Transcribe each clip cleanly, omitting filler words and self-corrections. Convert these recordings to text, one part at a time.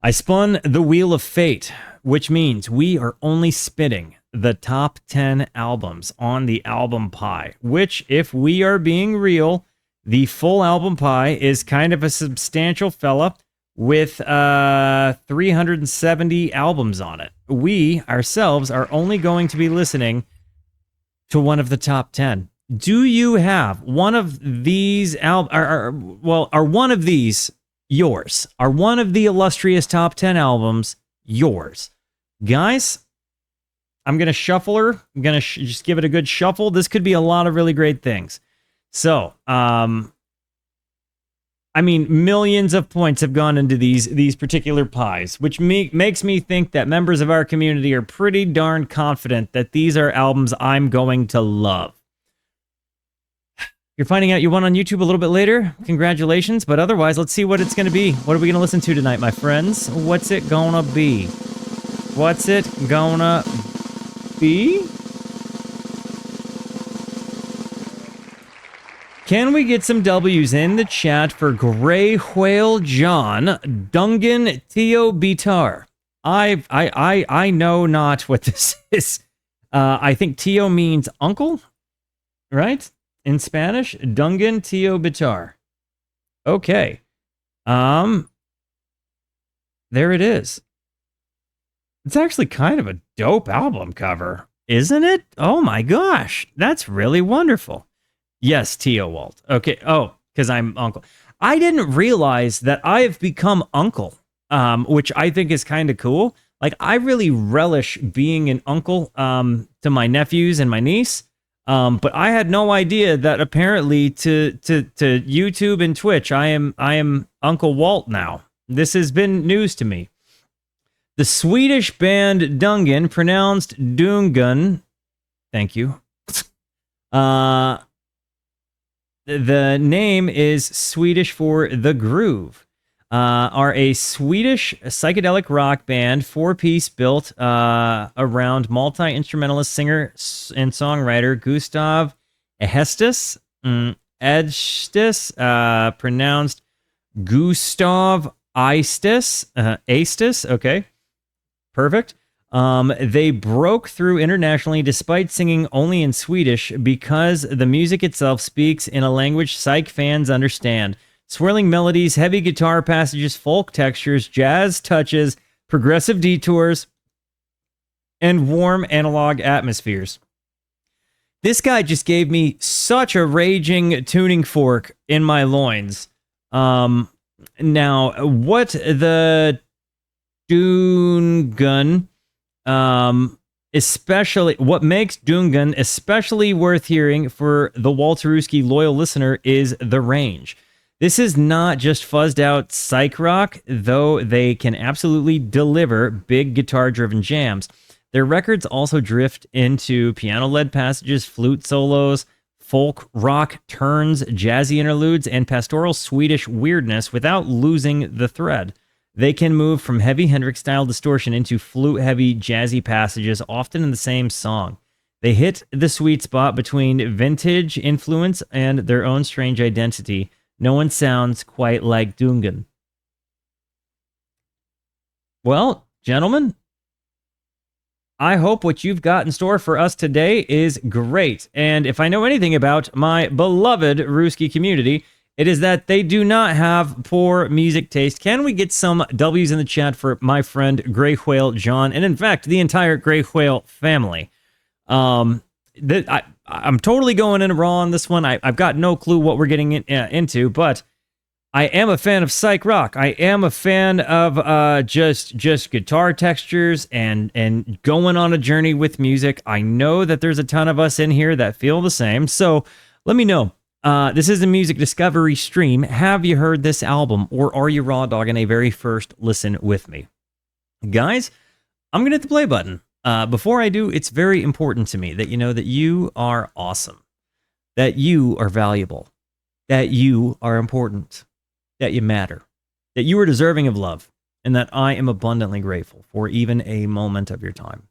I spun the wheel of fate, which means we are only spinning the top 10 albums on the album pie, which, if we are being real, the full album pie is kind of a substantial fella with 370 albums on it. We ourselves are only going to be listening to one of the top 10. Do you have one of these albums? Are one of these yours? Are one of the illustrious top 10 albums yours? Guys, I'm going to shuffle her. I'm going to just give it a good shuffle. This could be a lot of really great things. So, millions of points have gone into these particular pies, which makes me think that members of our community are pretty darn confident that these are albums I'm going to love. You're finding out you won on YouTube a little bit later. Congratulations, but otherwise, let's see what it's going to be. What are we going to listen to tonight, my friends? What's it gonna be? What's it gonna be? Can we get some W's in the chat for Grey Whale John, Dungen, Tio Bitar? I know not what this is. I think Tio means uncle, right? In Spanish, Dungen, Tio Bitar. Okay. There it is. It's actually kind of a dope album cover, isn't it? Oh my gosh, that's really wonderful. Yes, Tio Walt. Okay. Oh, because I'm uncle. I didn't realize that I have become uncle, which I think is kind of cool. Like, I really relish being an uncle to my nephews and my niece. But I had no idea that apparently to YouTube and Twitch, I am Uncle Walt now. This has been news to me. The Swedish band Dungen, pronounced Dungen, thank you. The name is Swedish for The Groove. Are a Swedish psychedelic rock band, four-piece built around multi-instrumentalist singer and songwriter Gustav Ehestis, pronounced Gustav Eistis, okay, perfect. They broke through internationally despite singing only in Swedish because the music itself speaks in a language psych fans understand. Swirling melodies, heavy guitar passages, folk textures, jazz touches, progressive detours, and warm analog atmospheres. This guy just gave me such a raging tuning fork in my loins. Now, what the Dungen, what makes Dungen especially worth hearing for the Walterooski loyal listener is the range. This is not just fuzzed out psych rock, though they can absolutely deliver big guitar-driven jams. Their records also drift into piano-led passages, flute solos, folk rock turns, jazzy interludes, and pastoral Swedish weirdness without losing the thread. They can move from heavy Hendrix-style distortion into flute-heavy jazzy passages, often in the same song. They hit the sweet spot between vintage influence and their own strange identity. No one sounds quite like Dungen. Well, gentlemen, I hope what you've got in store for us today is great. And if I know anything about my beloved Rooski community, it is that they do not have poor music taste. Can we get some W's in the chat for my friend Grey Whale John, and in fact, the entire Grey Whale family? I'm totally going in raw on this one. I've got no clue what we're getting into, but I am a fan of psych rock. I am a fan of just guitar textures and going on a journey with music. I know that there's a ton of us in here that feel the same. So let me know. This is a music discovery stream. Have you heard this album, or are you raw dogging a very first listen with me? Guys, I'm going to hit the play button. Before I do, it's very important to me that you know that you are awesome, that you are valuable, that you are important, that you matter, that you are deserving of love, and that I am abundantly grateful for even a moment of your time.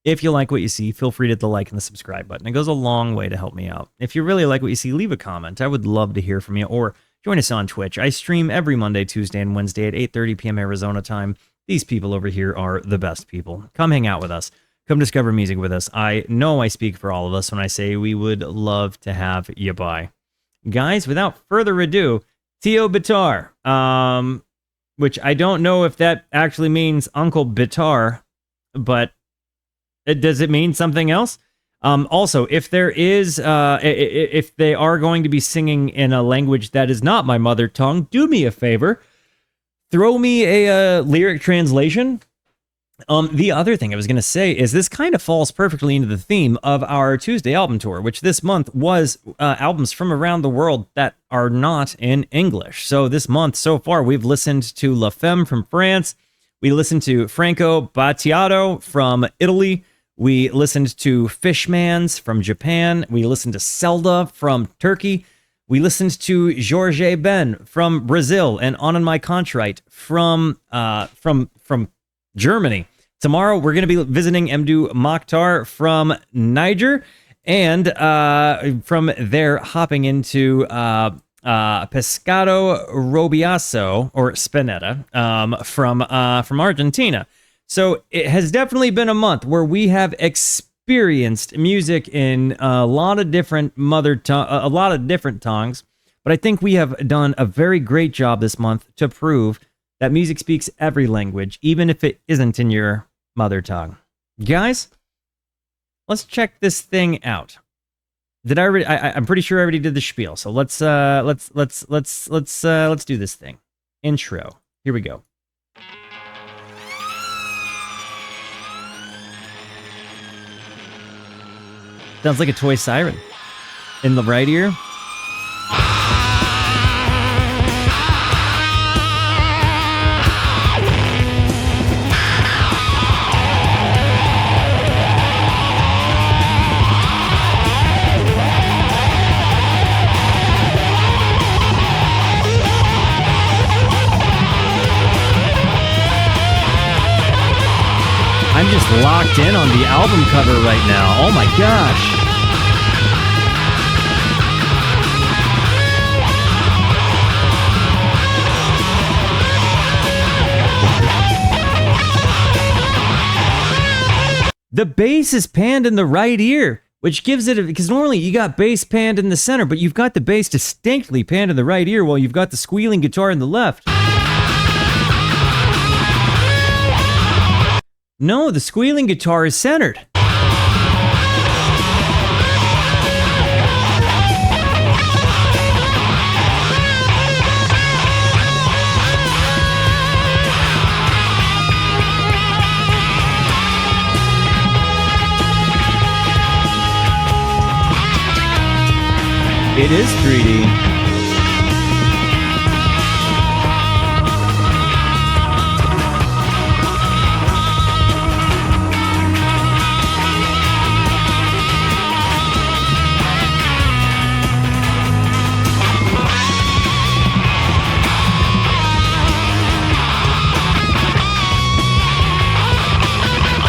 If you like what you see, feel free to hit the like and the subscribe button. It goes a long way to help me out. If you really like what you see, leave a comment. I would love to hear from you, or join us on Twitch. I stream every Monday, Tuesday, and Wednesday at 8:30 p.m. Arizona time. These people over here are the best people. Come hang out with us. Come discover music with us. I know I speak for all of us when I say we would love to have you by. Guys, without further ado, Tio Bitar, which I don't know if that actually means Uncle Bitar, but does it mean something else? Also, if there is, if they are going to be singing in a language that is not my mother tongue, do me a favor, throw me a lyric translation. The other thing I was going to say is this kind of falls perfectly into the theme of our Tuesday album tour, which this month was albums from around the world that are not in English. So this month so far, we've listened to La Femme from France. We listened to Franco Battiato from Italy. We listened to Fishmans from Japan. We listened to Selda from Turkey. We listened to Jorge Ben from Brazil and On My Contrite from Germany. Tomorrow, we're going to be visiting Mdu Mokhtar from Niger, and from there, hopping into Pescado Robiaso, or Spinetta, from Argentina. So it has definitely been a month where we have experienced music in a lot of different tongues, but I think we have done a very great job this month to prove that music speaks every language, even if it isn't in your mother tongue. Guys, let's check this thing out. Did I already? I'm pretty sure I already did the spiel. So let's do this thing. Intro. Here we go. Sounds like a toy siren. In the right ear. I'm just locked in on the album cover right now. Oh my gosh. The bass is panned in the right ear, which gives it because normally you got bass panned in the center, but you've got the bass distinctly panned in the right ear while you've got the squealing guitar in the left. No, the squealing guitar is centered. It is 3D.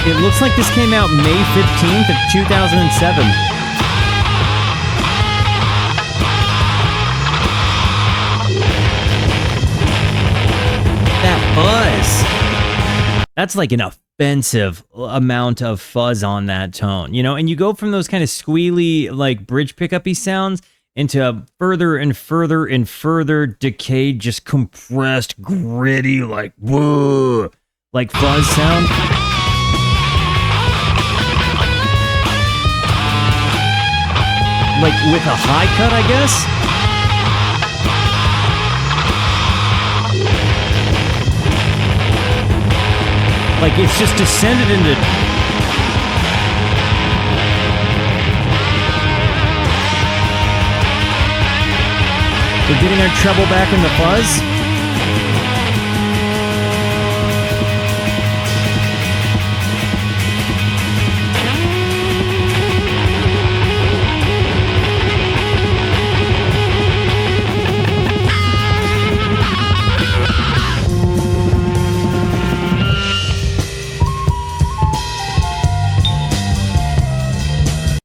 It looks like this came out May 15th of 2007. That fuzz. That's like an offensive amount of fuzz on that tone, you know? And you go from those kind of squealy, like bridge pickup-y sounds into further and further and further decayed, just compressed, gritty, like, whoa, like fuzz sound. Like with a high cut, I guess? Like it's just descended into... We're getting our treble back in the fuzz.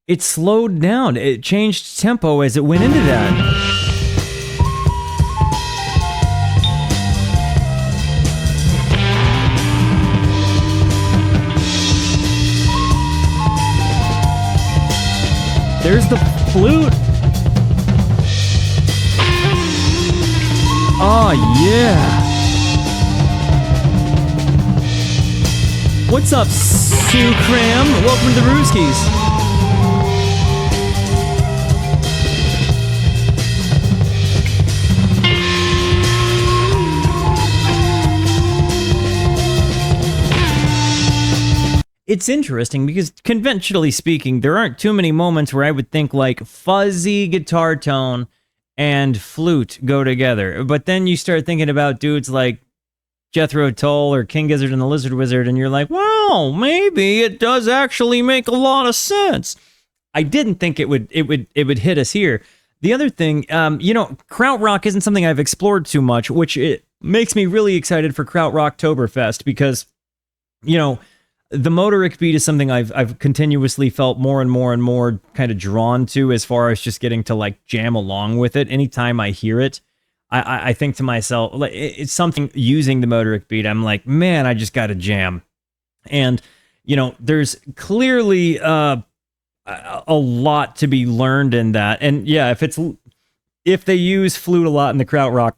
It slowed down. It changed tempo as it went into that. there's the flute. Oh, yeah. What's up, Sue Cram? Welcome to the Rooskies. It's interesting because conventionally speaking, there aren't too many moments where I would think like fuzzy guitar tone and flute go together. But then you start thinking about dudes like Jethro Tull or King Gizzard and the Lizard Wizard, and you're like, well, maybe it does actually make a lot of sense. I didn't think it would hit us here. The other thing, krautrock isn't something I've explored too much, which it makes me really excited for Krautrocktoberfest because, the motoric beat is something I've continuously felt more and more kind of drawn to as far as just getting to like jam along with it. Anytime I hear it, I think to myself, like it's something using the motoric beat. I'm like, man, I just got to jam. And, there's clearly a lot to be learned in that. And yeah, if they use flute a lot in the krautrock,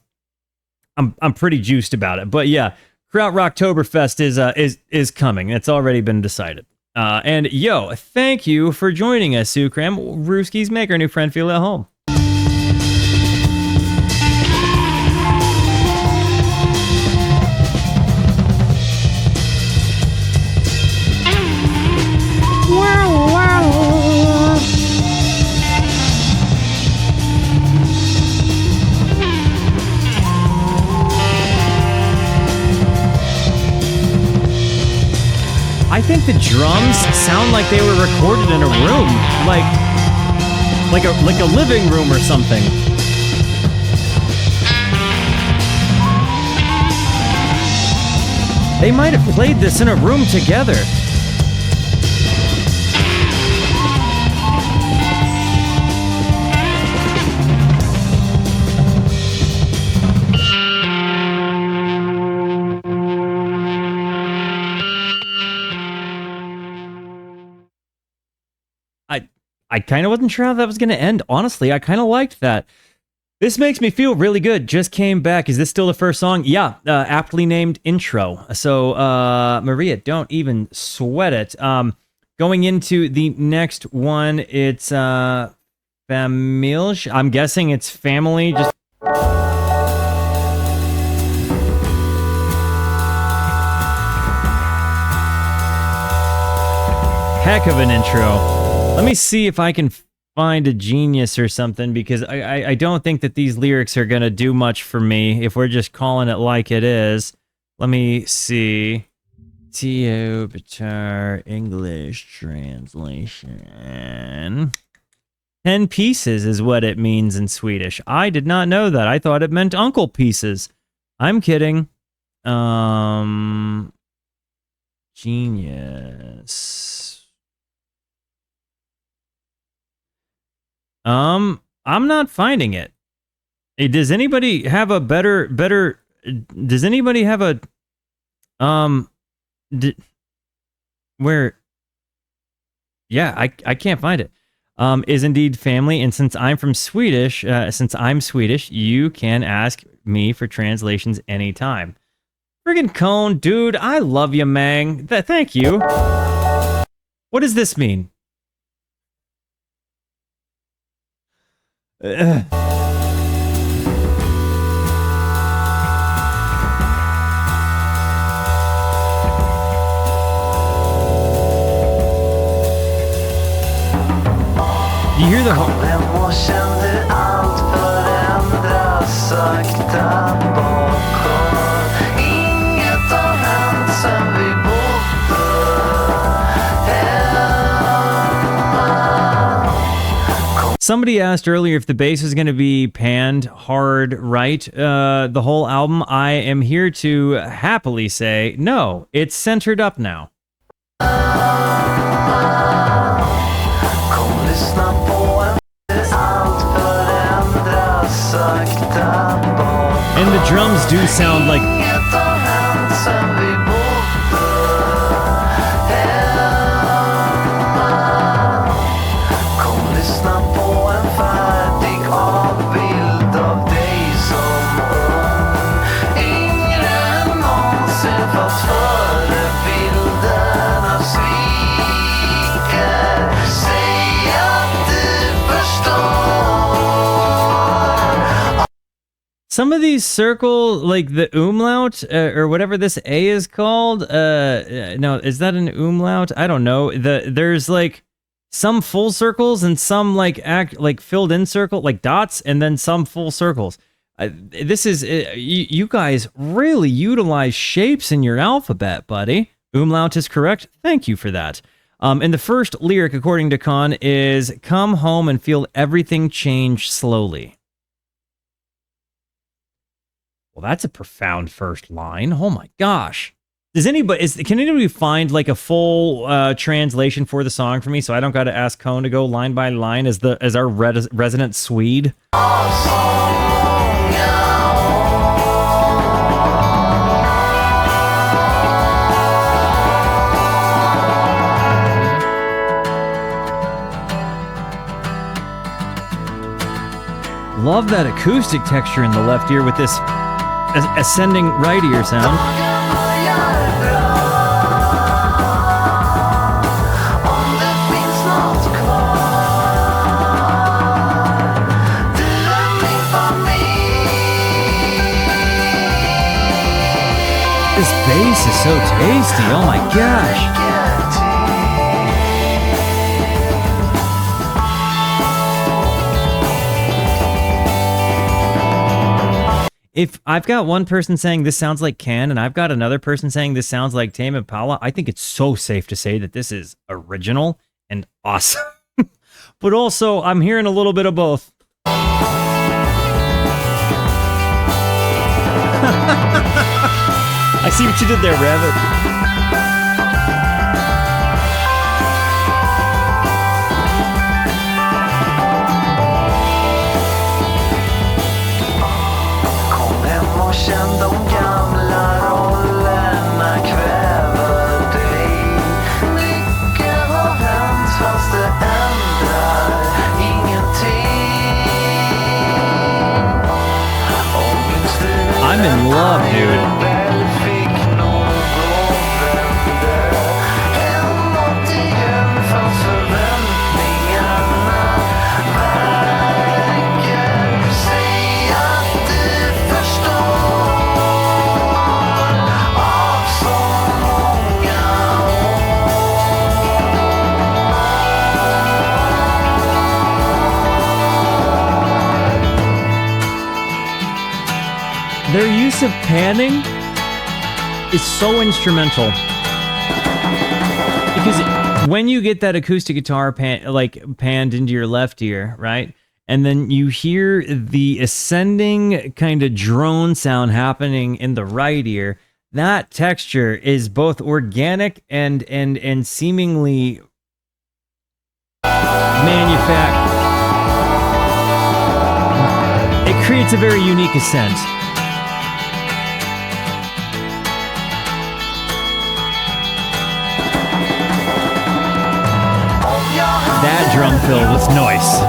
I'm pretty juiced about it. But yeah, Krautrocktoberfest is coming. It's already been decided. And thank you for joining us, Sue Cram. Rooskies, make our new friend feel at home. I think the drums sound like they were recorded in a room, like a living room or something. They might have played this in a room together. I kind of wasn't sure how that was going to end. Honestly, I kind of liked that. This makes me feel really good. Just came back. Is this still the first song? Yeah, aptly named intro. So, Maria, don't even sweat it. Going into the next one, it's Familj. I'm guessing it's family. Just heck of an intro. Let me see if I can find a genius or something, because I don't think that these lyrics are going to do much for me if we're just calling it like it is. Let me see. T.O. Bitar English translation. 10 pieces is what it means in Swedish. I did not know that. I thought it meant uncle pieces. I'm kidding. Genius. I'm not finding it. Hey, does anybody have a better, does anybody have a, where, yeah, I can't find it. Is indeed family, and since I'm Swedish, you can ask me for translations anytime. Friggin' Cone, dude, I love you, Mang. Thank you. What does this mean? You hear the Somebody asked earlier if the bass is going to be panned hard right the whole album. I am here to happily say no, it's centered up now. And the drums do sound like... Some of these circle, like the umlaut or whatever this A is called. No, is that an umlaut? I don't know. There's like some full circles and some like filled in circle, like dots, and then some full circles. This is you guys really utilize shapes in your alphabet, buddy. Umlaut is correct. Thank you for that. And the first lyric, according to Khan, is "Come home and feel everything change slowly." Well, that's a profound first line. Oh my gosh. Can anybody find like a full translation for the song for me so I don't got to ask Cone to go line by line as our resident Swede? Love that acoustic texture in the left ear with this ascending right ear sound. This bass is so tasty. Oh my gosh. If I've got one person saying this sounds like Can, and I've got another person saying this sounds like Tame Impala, I think it's so safe to say that this is original and awesome. But also, I'm hearing a little bit of both. I see what you did there, Rabbit. Känn de gamla rollerna kväver dig. Mycket har hänt fast det ändrar ingenting. I'm in love, dude. Their use of panning is so instrumental because when you get that acoustic guitar panned into your left ear, right, and then you hear the ascending kind of drone sound happening in the right ear, that texture is both organic and seemingly manufactured. It creates a very unique ascent. That drum fill was nice.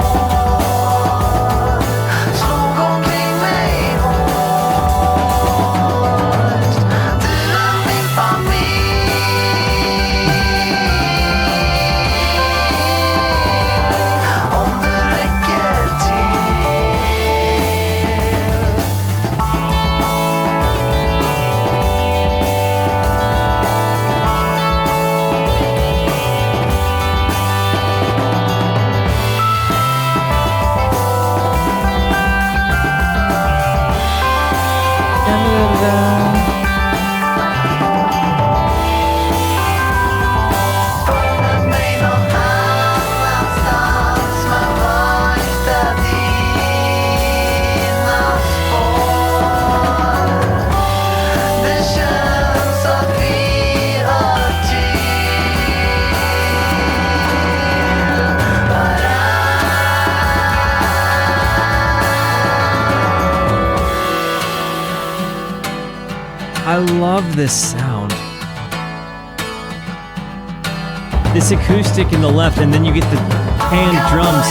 I love this sound. This acoustic in the left, and then you get the hand drums.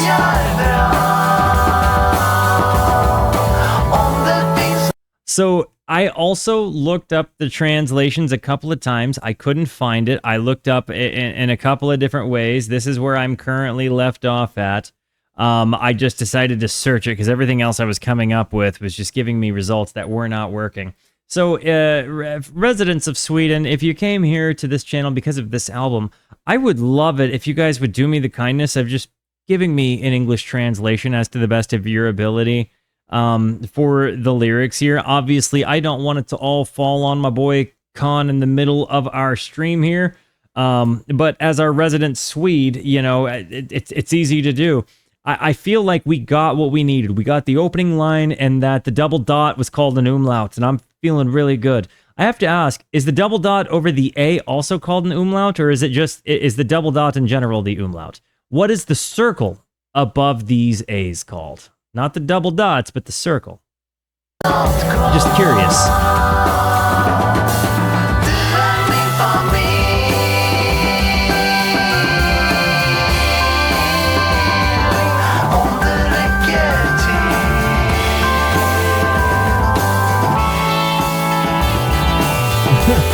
So I also looked up the translations a couple of times. I couldn't find it. I looked up in a couple of different ways. This is where I'm currently left off at. I just decided to search it because everything else I was coming up with was just giving me results that were not working. So, residents of Sweden, if you came here to this channel because of this album, I would love it if you guys would do me the kindness of just giving me an English translation as to the best of your ability for the lyrics here. Obviously, I don't want it to all fall on my boy Khan in the middle of our stream here. But as our resident Swede, you know, it's easy to do. I feel like we got what we needed. We got the opening line and that the double dot was called an umlaut, and I'm feeling really good. I have to ask, is the double dot over the A also called an umlaut, or is it just, is the double dot in general the umlaut? What is the circle above these A's called? Not the double dots, but the circle. Just curious.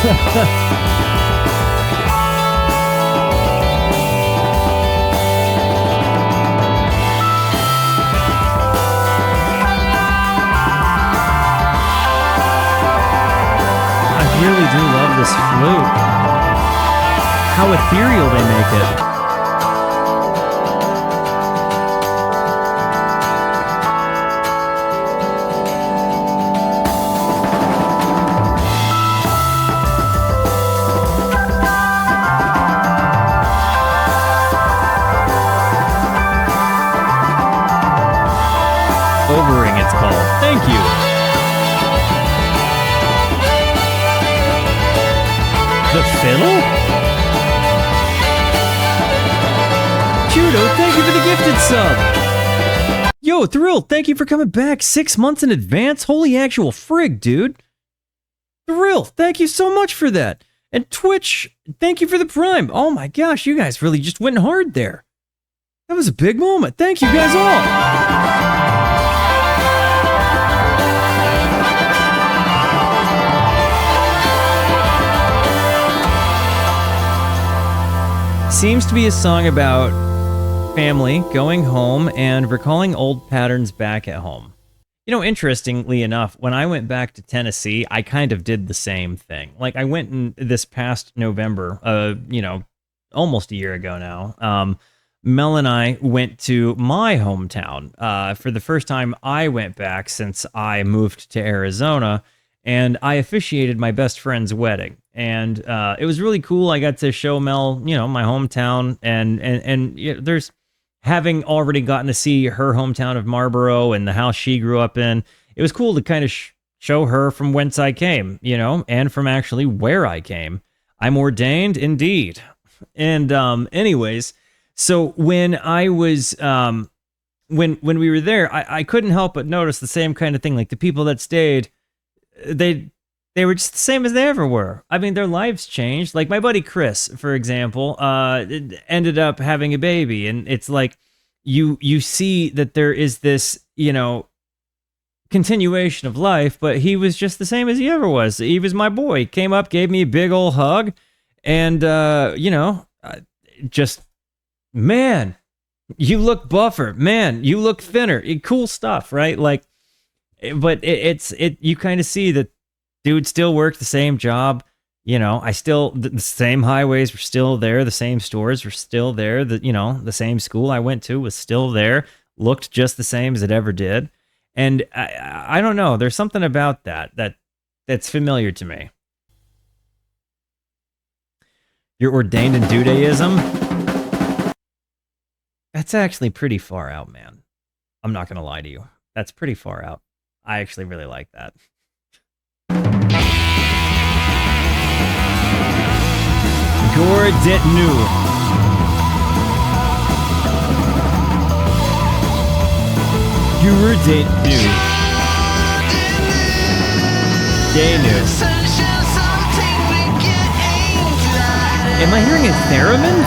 I really do love this flute. How ethereal they make it. Overing, it's called. Thank you. The fiddle? Judo, thank you for the gifted sub. Yo, Thrill, thank you for coming back 6 months in advance. Holy actual frig, dude. Thrill, thank you so much for that. And Twitch, thank you for the prime. Oh my gosh, you guys really just went hard there. That was a big moment. Thank you guys all. Seems to be a song about family going home and recalling old patterns back at home. You know, interestingly enough, when I went back to Tennessee, I kind of did the same thing. Like, I went in this past November, you know, almost a year ago now. Mel and I went to my hometown for the first time I went back since I moved to Arizona, and I officiated my best friend's wedding. And it was really cool. I got to show Mel, you know, my hometown, and you know, there's having already gotten to see her hometown of Marlboro and the house she grew up in. It was cool to kind of show her from whence I came, you know, and from actually where I came. I'm ordained, indeed. And anyways, so when I was when we were there, I couldn't help but notice the same kind of thing. Like, the people that stayed, they were just the same as they ever were. I mean, their lives changed. Like, my buddy Chris, for example, ended up having a baby, and it's like you see that there is this, you know, continuation of life, but he was just the same as he ever was. He was my boy. He came up, gave me a big old hug, and you know, just, man, you look buffer. Man, you look thinner. Cool stuff, right? Like, but it's you kind of see that dude still worked the same job. You know, the same highways were still there, the same stores were still there, you know, the same school I went to was still there, looked just the same as it ever did. And I don't know, there's something about that's familiar to me. You're ordained in Judaism? That's actually pretty far out, man. I'm not gonna lie to you. That's pretty far out. I actually really like that. Gordetnu. Gordetnu. Danu. Am I hearing a theremin?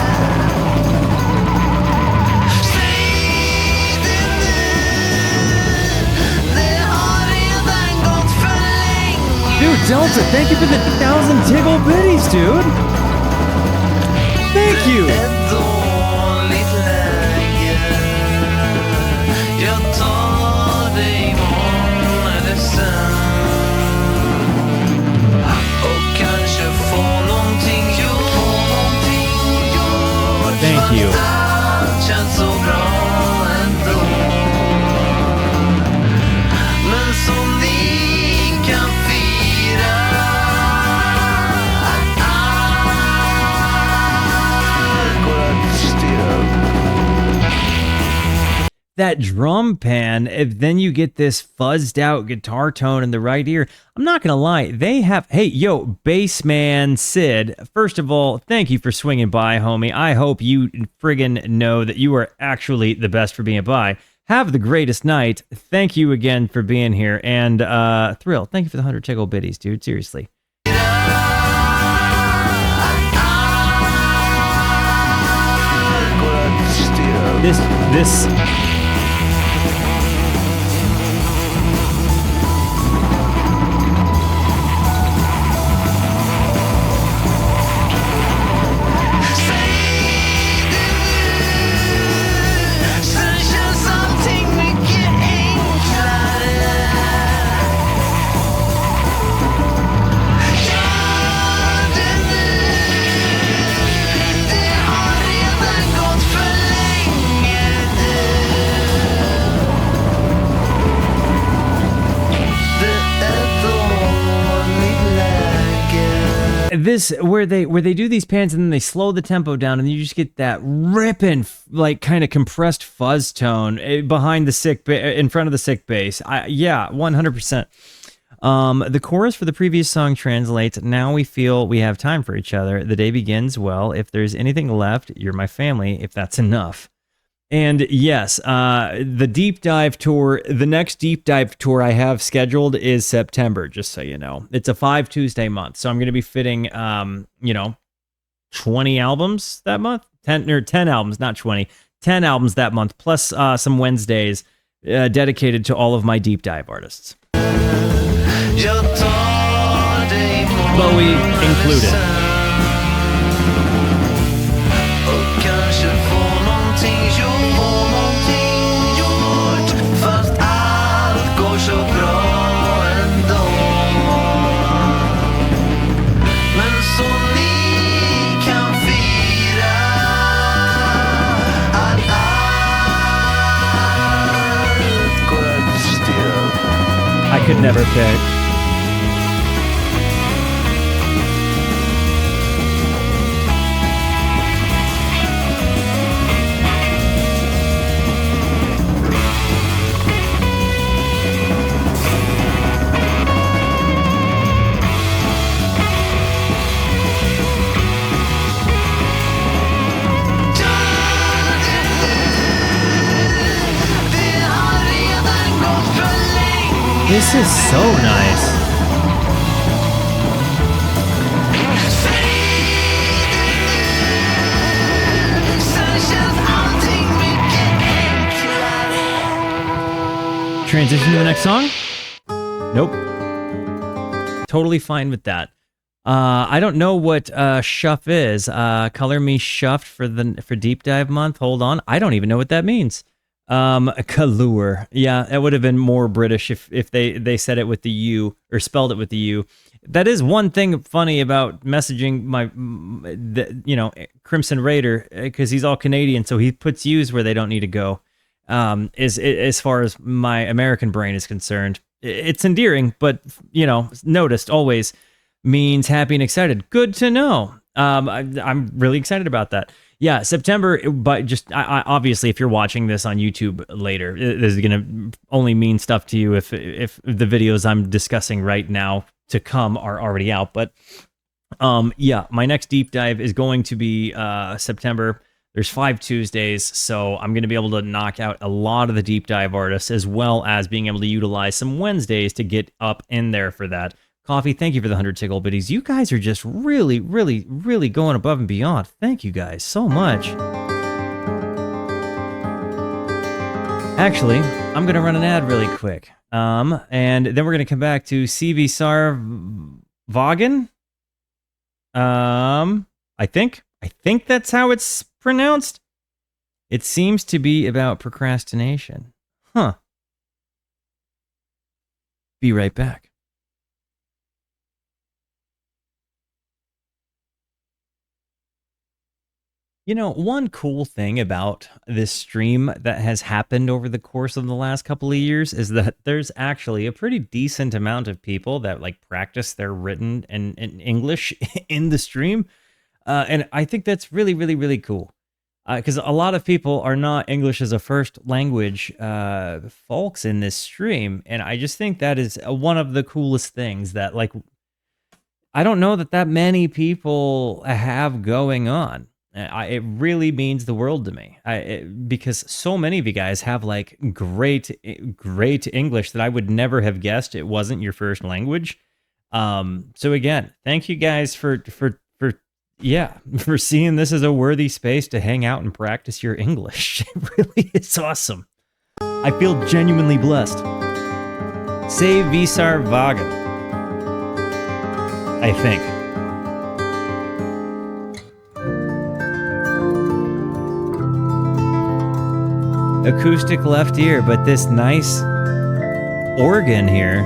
Dude, Delta, thank you for the 1,000 tiggle bitties, dude. Thank you. tar dig imorgon eller sen. Och kanske få någonting gjort. Thank you. Allt känns så bra ändå. Men som ni kan fira. Allt går att justera. That drum pan, then you get this fuzzed out guitar tone in the right ear. I'm not gonna lie, they have, hey, yo, bassman Sid, first of all, thank you for swinging by, homie. I hope you friggin' know that you are actually the best for being by. Have the greatest night. Thank you again for being here. And Thrill, thank you for the 100 tickle biddies, dude, seriously. This Sen känns allting mycket enklare. Gör det nu. Det har redan gått för länge nu. Det är dåligt läge. this where they do these pans and then they slow the tempo down and you just get that ripping like kind of compressed fuzz tone behind the in front of the sick bass. Yeah, 100%. The chorus for the previous song translates, now we feel we have time for each other. The day begins well. If there's anything left, you're my family, if that's enough. And yes, the deep dive tour, the next deep dive tour I have scheduled is September, just so you know. It's a 5 Tuesday month, so I'm going to be fitting, 20 albums that month? 10 albums, not 20. 10 albums that month, plus some Wednesdays dedicated to all of my deep dive artists. Jag tar dig Bowie included. Och kanske få någonting gjort. Fast allt går så bra ändå. Men som ni kan fira. Allt går att justera. I could never pick. This is so nice. Transition to the next song? Nope. Totally fine with that. I don't know what Shuff is. Color me Shuffed for Deep Dive Month. Hold on. I don't even know what that means. Kalur. Yeah, that would have been more British if they said it with the U or spelled it with the U. That is one thing funny about messaging Crimson Raider, because he's all Canadian, so he puts U's where they don't need to go. As far as my American brain is concerned, it's endearing, but noticed always means happy and excited. Good to know. I'm really excited about that. Yeah, September, but just obviously, if you're watching this on YouTube later, this is going to only mean stuff to you if the videos I'm discussing right now to come are already out. But yeah, my next deep dive is going to be September. There's 5 Tuesdays, so I'm going to be able to knock out a lot of the deep dive artists, as well as being able to utilize some Wednesdays to get up in there for that. Coffee, thank you for the 100 tickle biddies. You guys are just really, really, really going above and beyond. Thank you guys so much. Actually, I'm going to run an ad really quick. And then we're going to come back to CV Sarvagan. I think that's how it's pronounced. It seems to be about procrastination. Huh. Be right back. You know, one cool thing about this stream that has happened over the course of the last couple of years is that there's actually a pretty decent amount of people that like practice their written and English in the stream. And I think that's really, really, really cool. Because a lot of people are not English as a first language folks in this stream. And I just think that is one of the coolest things that, like, I don't know that many people have going on. It really means the world to me because so many of you guys have like great English that I would never have guessed it wasn't your first language. So again, thank you guys for seeing this as a worthy space to hang out and practice your English. It really is awesome. I feel genuinely blessed. Say Visar Vagen, I think. Acoustic left ear, but this nice organ here.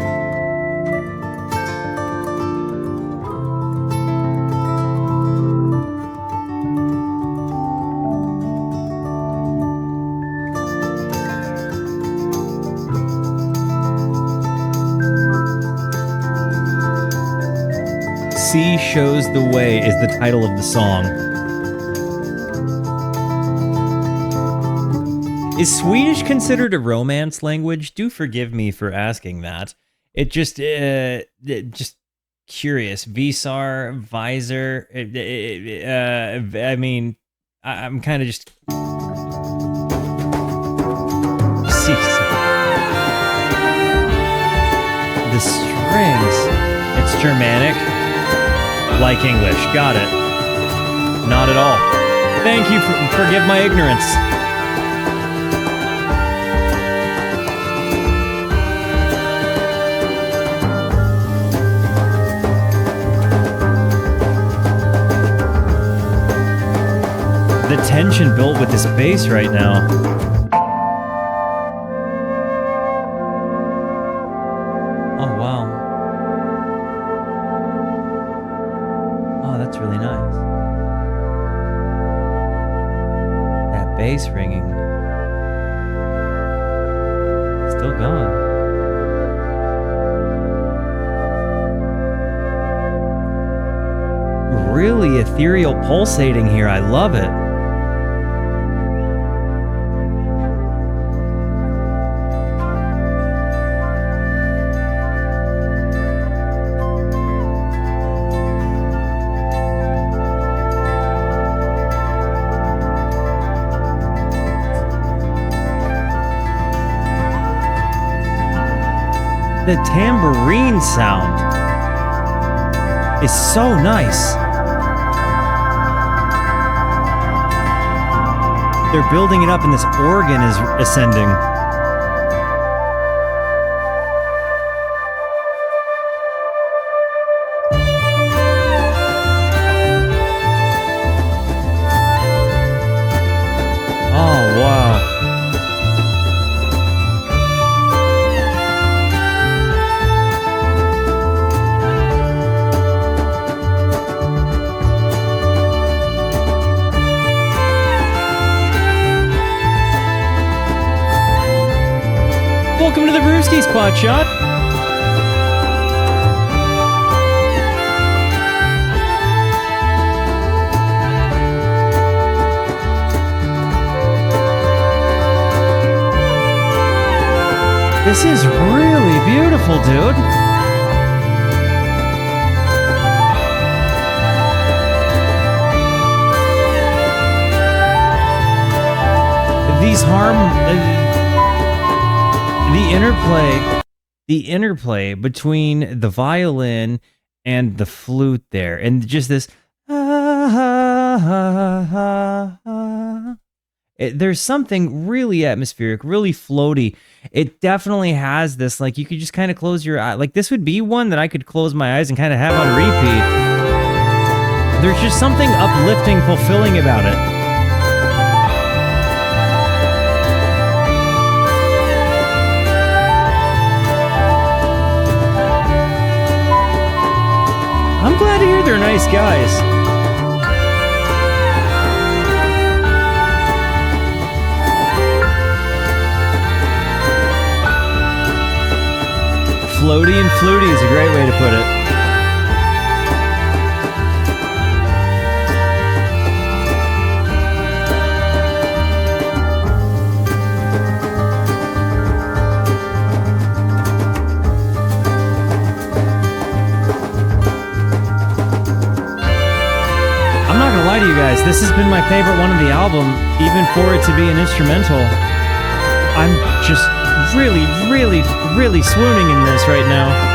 C Shows the Way is the title of the song. Is Swedish considered a romance language? Do forgive me for asking that. It just curious. Visar, visor. I mean, I'm kind of just. The strings. It's Germanic, like English. Got it. Not at all. Thank you. Forgive my ignorance. The tension built with this bass right now. Oh, wow. Oh, that's really nice. That bass ringing. Still going. Really ethereal pulsating here. I love it. The tambourine sound is so nice. They're building it up and this organ is ascending. Oh, wow. Welcome to the Brewski's Pot Shot. This is really beautiful, dude. These the interplay between the violin and the flute there, and just this there's something really atmospheric, really floaty. It definitely has this, like, you could just kind of close your eye. Like, this would be one that I could close my eyes and kind of have on repeat. There's just something uplifting, fulfilling about it. I'm glad to hear they're nice guys. Floaty and fluty is a great way to put it. I'm not gonna lie to you guys, this has been my favorite one of the album, even for it to be an instrumental. I'm just really swooning in this right now.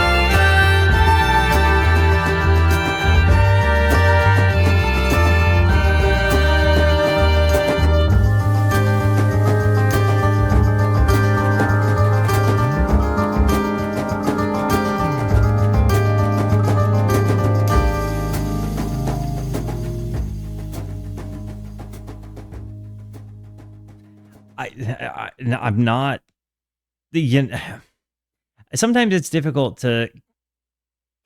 I'm not. Sometimes it's difficult to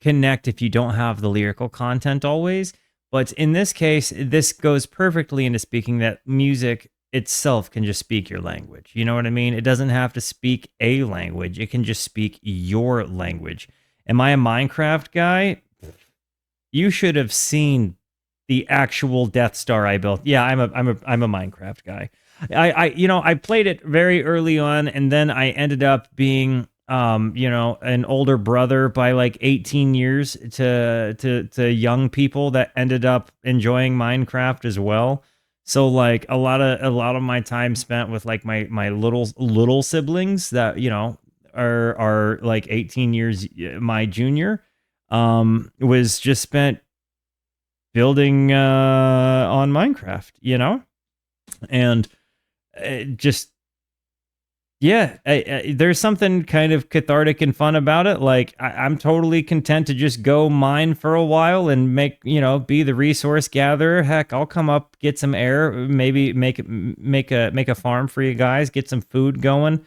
connect if you don't have the lyrical content always. But in this case, this goes perfectly into speaking that music itself can just speak your language. You know what I mean? It doesn't have to speak a language. It can just speak your language. Am I a Minecraft guy? You should have seen the actual Death Star I built. Yeah, I'm a Minecraft guy. I played it very early on, and then I ended up being an older brother by like 18 years to young people that ended up enjoying Minecraft as well. So like a lot of my time spent with like my little siblings that are like 18 years my junior was just spent building on Minecraft, and just there's something kind of cathartic and fun about it. Like I'm totally content to just go mine for a while and make be the resource gatherer. Heck, I'll come up, get some air, maybe make a farm for you guys, get some food going,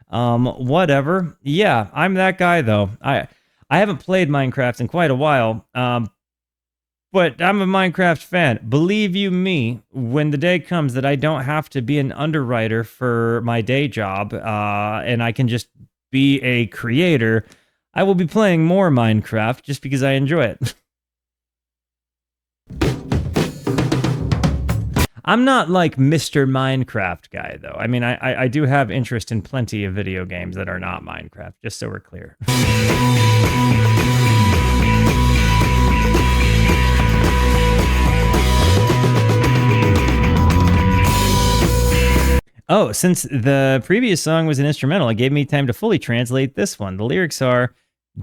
whatever. Yeah, I'm that guy though. I haven't played Minecraft in quite a while, but I'm a Minecraft fan. Believe you me, when the day comes that I don't have to be an underwriter for my day job, and I can just be a creator, I will be playing more Minecraft just because I enjoy it. I'm not like Mr. Minecraft guy, though. I mean, I do have interest in plenty of video games that are not Minecraft, just so we're clear. Oh, since the previous song was an instrumental, it gave me time to fully translate this one. The lyrics are,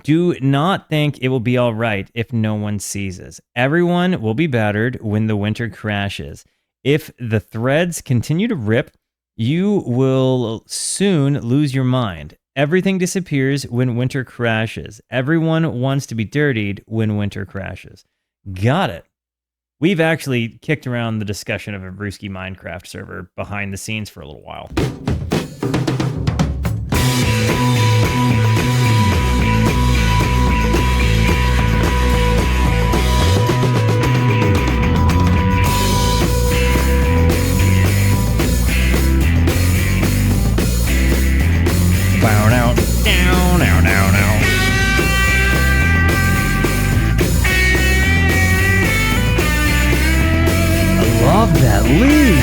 "Do not think it will be all right if no one seizes. Everyone will be battered when the winter crashes. If the threads continue to rip, you will soon lose your mind. Everything disappears when winter crashes. Everyone wants to be dirtied when winter crashes." Got it. We've actually kicked around the discussion of a Brewski Minecraft server behind the scenes for a little while. Bow now, down, now, now, now. Love that lead.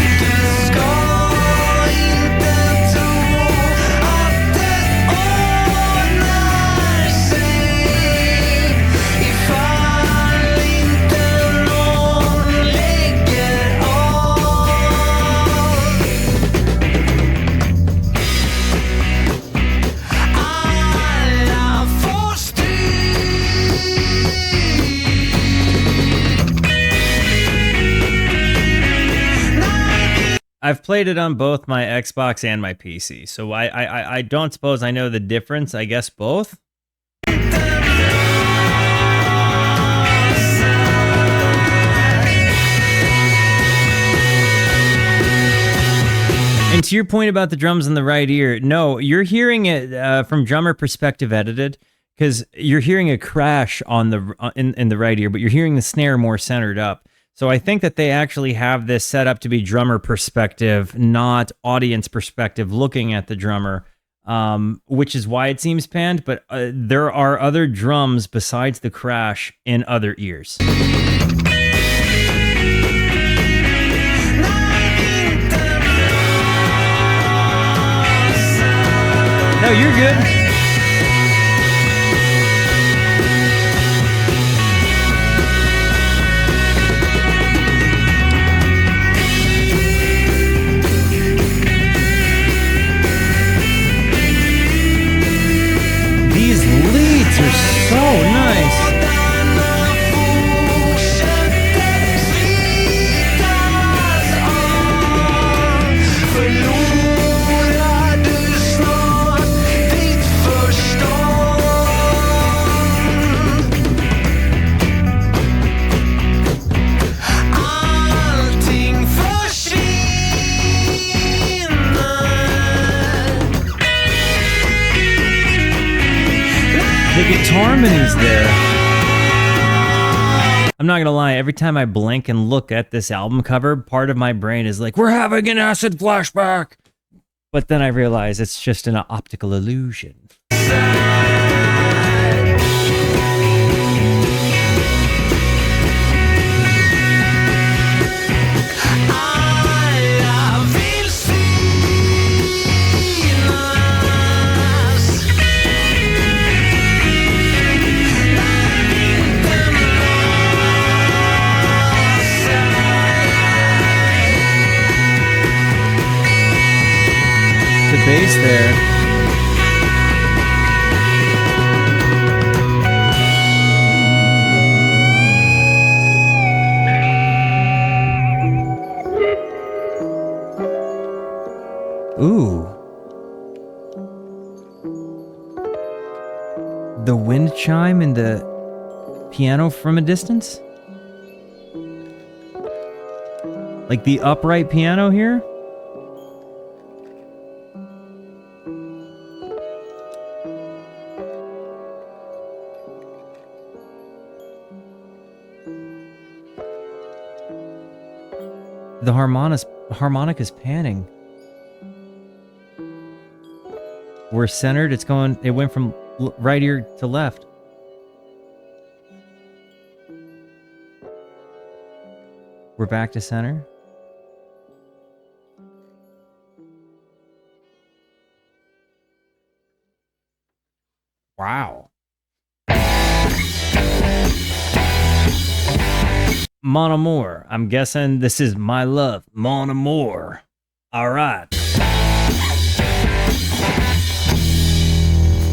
I've played it on both my Xbox and my PC, so I don't suppose I know the difference. I guess both. And to your point about the drums in the right ear, no, you're hearing it from drummer perspective edited, because you're hearing a crash on the in the right ear, but you're hearing the snare more centered up. So I think that they actually have this set up to be drummer perspective, not audience perspective, looking at the drummer, which is why it seems panned. But there are other drums besides the crash in other ears. No, you're good. These leads are so nice. The guitar harmonies there. I'm not gonna lie, every time I blink and look at this album cover, part of my brain is like, we're having an acid flashback. But then I realize it's just an optical illusion. The bass there. Ooh. The wind chime in the piano from a distance? Like the upright piano here? The harmonica's panning. We're centered. It went from right ear to left. We're back to center. Wow. Mon Amour. I'm guessing this is My Love. Mon Amour. All right.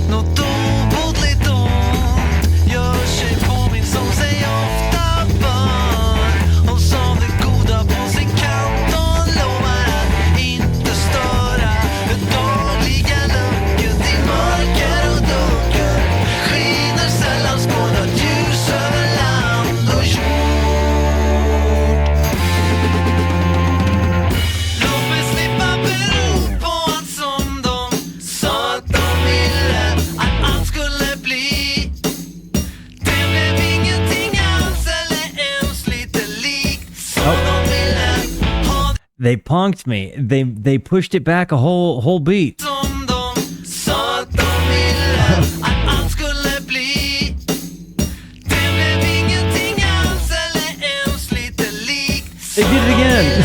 Något obotligt ont gör sig påminn som sig ofta bör. Och som det goda på sin kant och lovar att inte störa det dagliga lunket i mörker och dunkel. Skiner sällan skådat ljus över land och jord. They punked me. They pushed it back a whole beat. They did it again.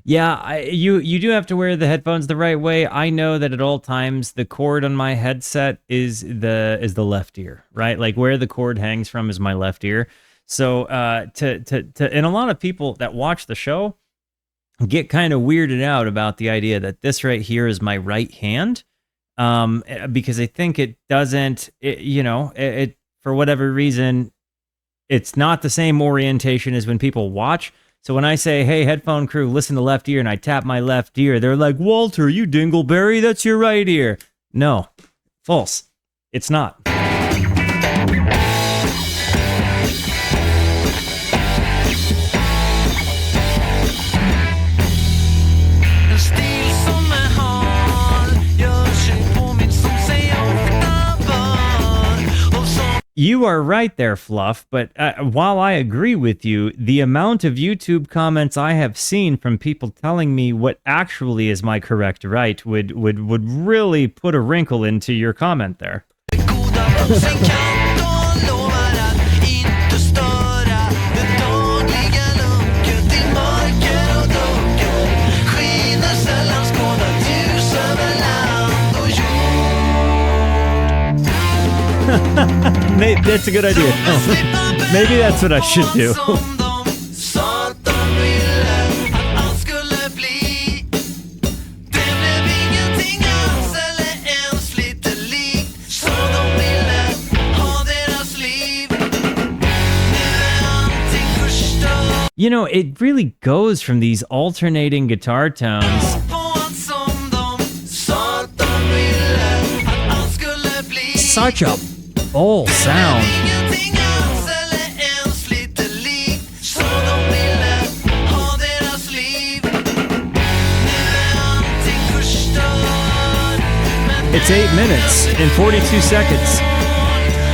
Yeah, you do have to wear the headphones the right way. I know that at all times the cord on my headset is the left ear, right? Like where the cord hangs from is my left ear. So and a lot of people that watch the show get kind of weirded out about the idea that this right here is my right hand. because I think it doesn't, it for whatever reason, it's not the same orientation as when people watch. So when I say, hey, headphone crew, listen to left ear, and I tap my left ear, they're like, Walter, you dingleberry, that's your right ear. No, false. It's not. En stil som är hal gör sig påmind som sig ofta bör och som You are right there, Fluff, but while I agree with you, the amount of YouTube comments I have seen from people telling me what actually is my correct right would really put a wrinkle into your comment there. goda på sin kant och lovar att inte störa det dagliga lunket i mörker och dunkel. Skiner sällan skådat ljus över land och jord. That's a good idea. Oh, maybe that's what I should do. Som de sa att de ville att allt skulle bli. Det blev ingenting alls eller ens lite likt så de ville ha deras liv. Nu är allting förstört You know, it really goes from these alternating guitar tones. på allt som de sa att de ville att allt skulle bli. Such a full sound. Ingenting alls eller ens lite likt så de ville ha deras liv. Nu är allting förstört. Men It's 8 minutes and 42 seconds.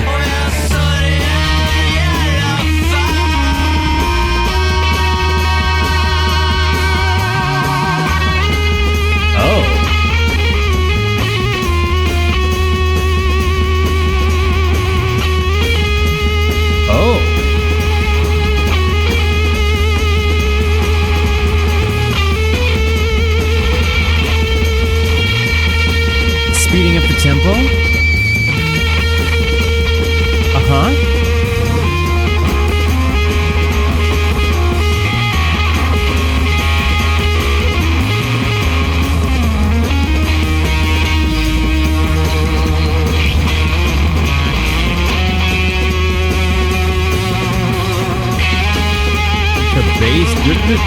och jag sörjer i alla fall. Oh. Oh. Speeding up the tempo. Uh-huh. The bass, good.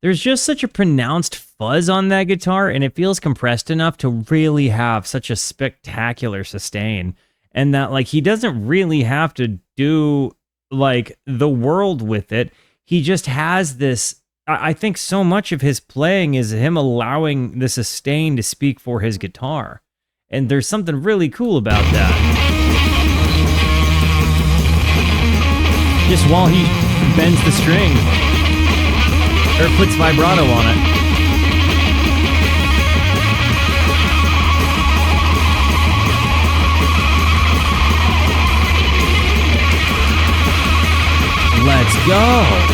There's just such a pronounced fuzz on that guitar, and it feels compressed enough to really have such a spectacular sustain. And that, like, he doesn't really have to do, like, the world with it. He just has this. I think so much of his playing is him allowing the sustain to speak for his guitar. And there's something really cool about that. Just while he bends the string, or puts vibrato on it. Let's go.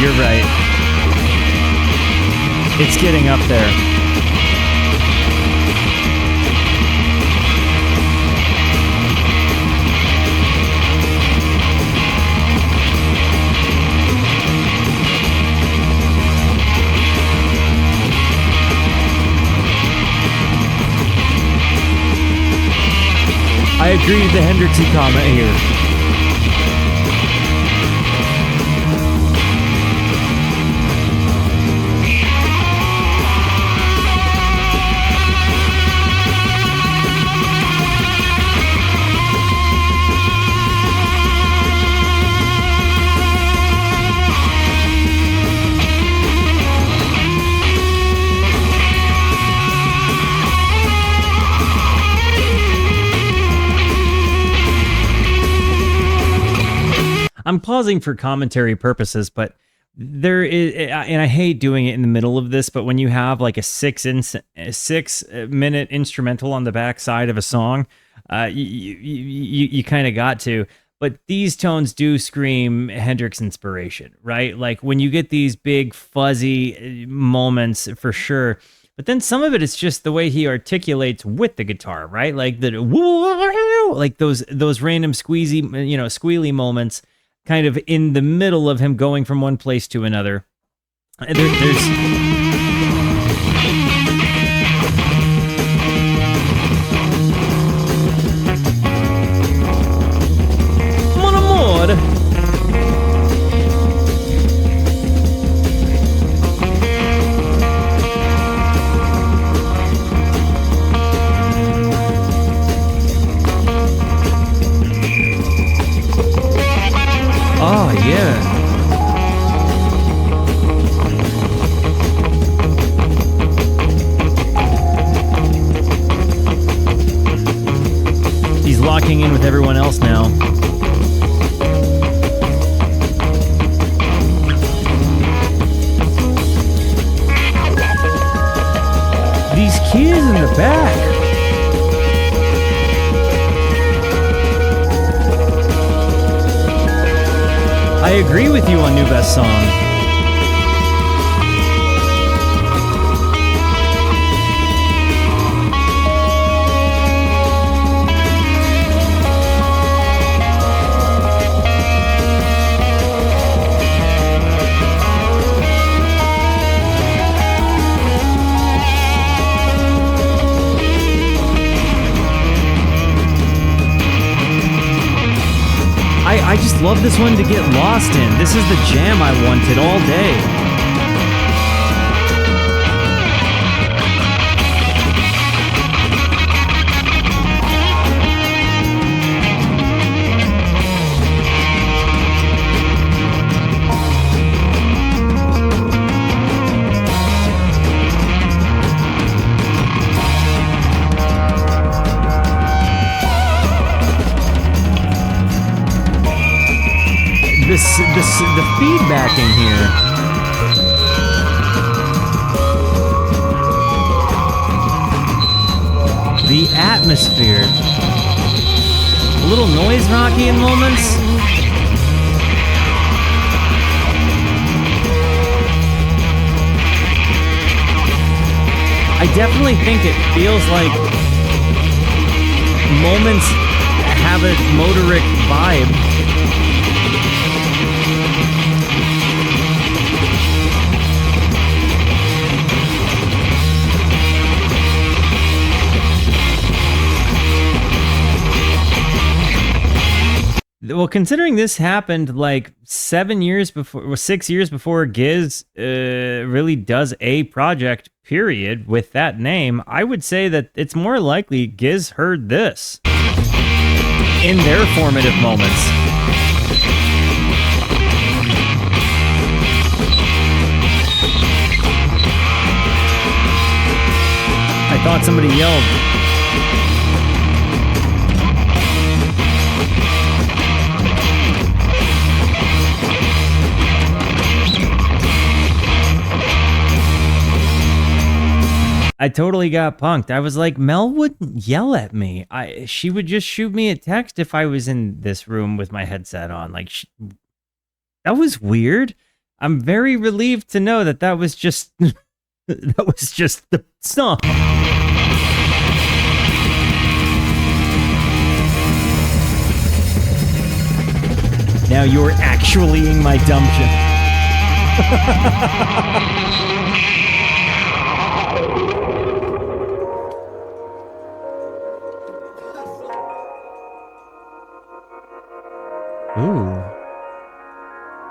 You're right. It's getting up there. I agree with the Hendrixy comment here. I'm pausing for commentary purposes, but there is, and I hate doing it in the middle of this, but when you have like a 6 minute instrumental on the backside of a song, you kind of got to. But these tones do scream Hendrix inspiration, right? Like when you get these big fuzzy moments, for sure. But then some of it is just the way he articulates with the guitar, right? Like the like those random squeezy, squealy moments, kind of in the middle of him going from one place to another. There's Mon Amour. Oh, yeah. He's locking in with everyone else now. These kids in the back. I agree with you on New Best Song. I just love this one to get lost in. This is the jam I wanted all day. The feedback in here. The atmosphere. A little noise rocky in moments. I definitely think it feels like moments have a motoric vibe. Well, considering this happened like 6 years before Giz really does a project, period, with that name, I would say that it's more likely Giz heard this in their formative moments. I thought somebody yelled. I totally got punked. I was like, Mel wouldn't yell at me. She would just shoot me a text if I was in this room with my headset on. Like, that was weird. I'm very relieved to know that was just that was just the song. Now you're actually in my dungeon. Ooh.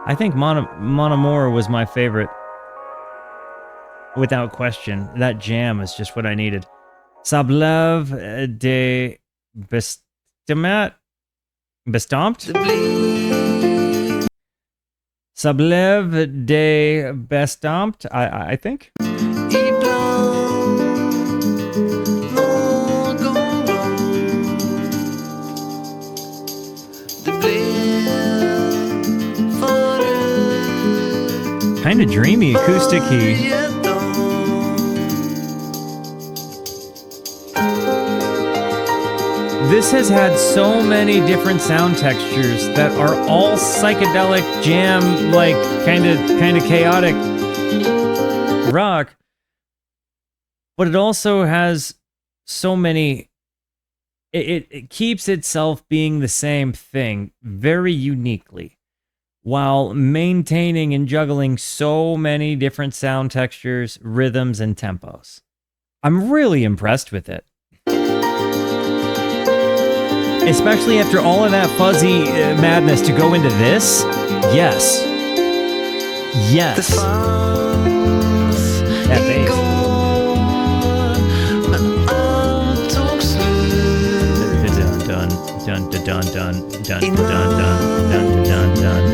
I think Mon Amour was my favorite. Without question. That jam is just what I needed. Sablev de Bestamat? Bestomped? Sablev de Bestomped, I think. kind of dreamy acoustic key. This has had so many different sound textures that are all psychedelic jam, like kind of chaotic rock, but it also has so many. It keeps itself being the same thing very uniquely, while maintaining and juggling so many different sound textures, rhythms, and tempos. I'm really impressed with it. Especially after all of that fuzzy madness to go into this. Yes. Yes. That bass. Dun dun dun dun dun dun dun dun dun dun dun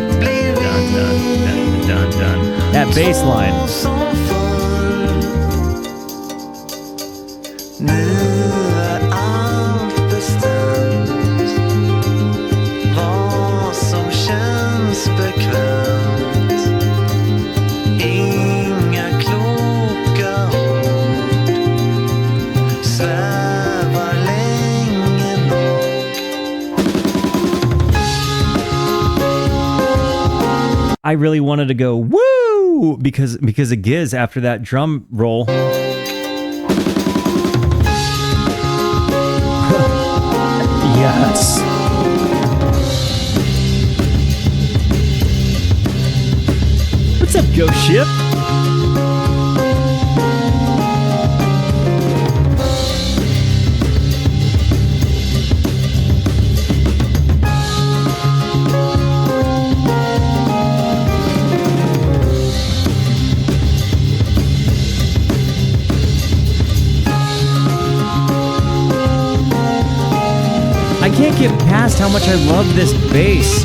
dun dun dun. That bass line. I really wanted to go woo because of Giz after that drum roll. Yes. What's up, Ghost Ship? I can't get past how much I love this bass.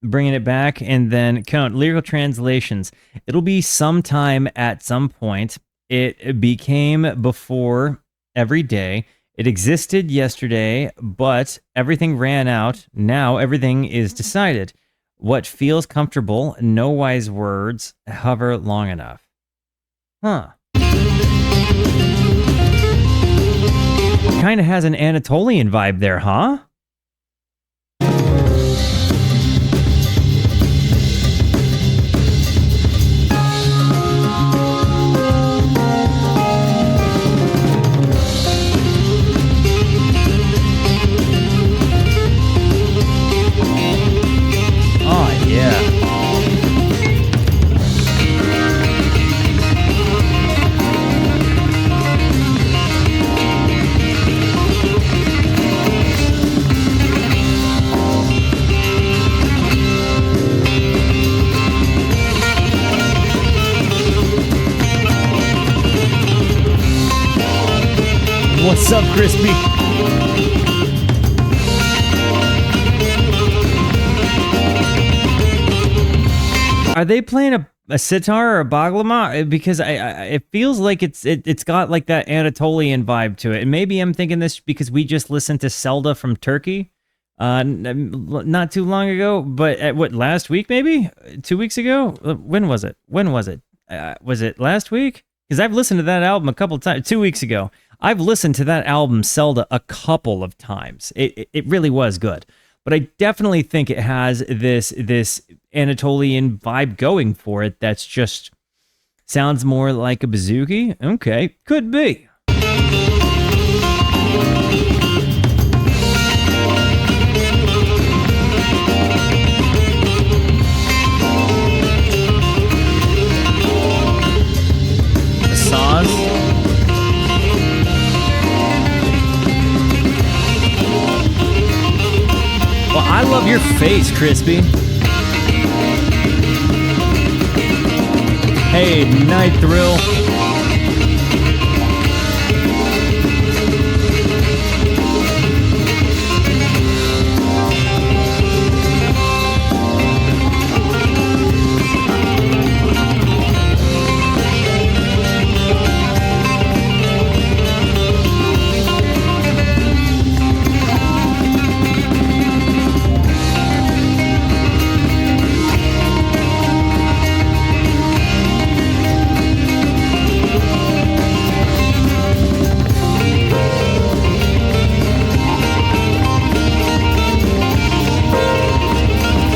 Bringing it back and then count lyrical translations. It'll be sometime at some point. It became before every day. It existed yesterday, but everything ran out. Now everything is decided. What feels comfortable, no wise words, hover long enough. Huh. Kind of has an Anatolian vibe there, huh? What's up, Crispy? Are they playing a sitar or a baglama? Because it feels like it's got like that Anatolian vibe to it. And maybe I'm thinking this because we just listened to Zelda from Turkey not too long ago. But last week maybe? 2 weeks ago? When was it? Was it last week? Because I've listened to that album a couple of times. 2 weeks ago. I've listened to that album, Zelda, a couple of times. It really was good. But I definitely think it has this Anatolian vibe going for it that's just sounds more like a bouzouki. Okay, could be. Saz. Well, I love your face, Crispy. Hey, Night Thrill.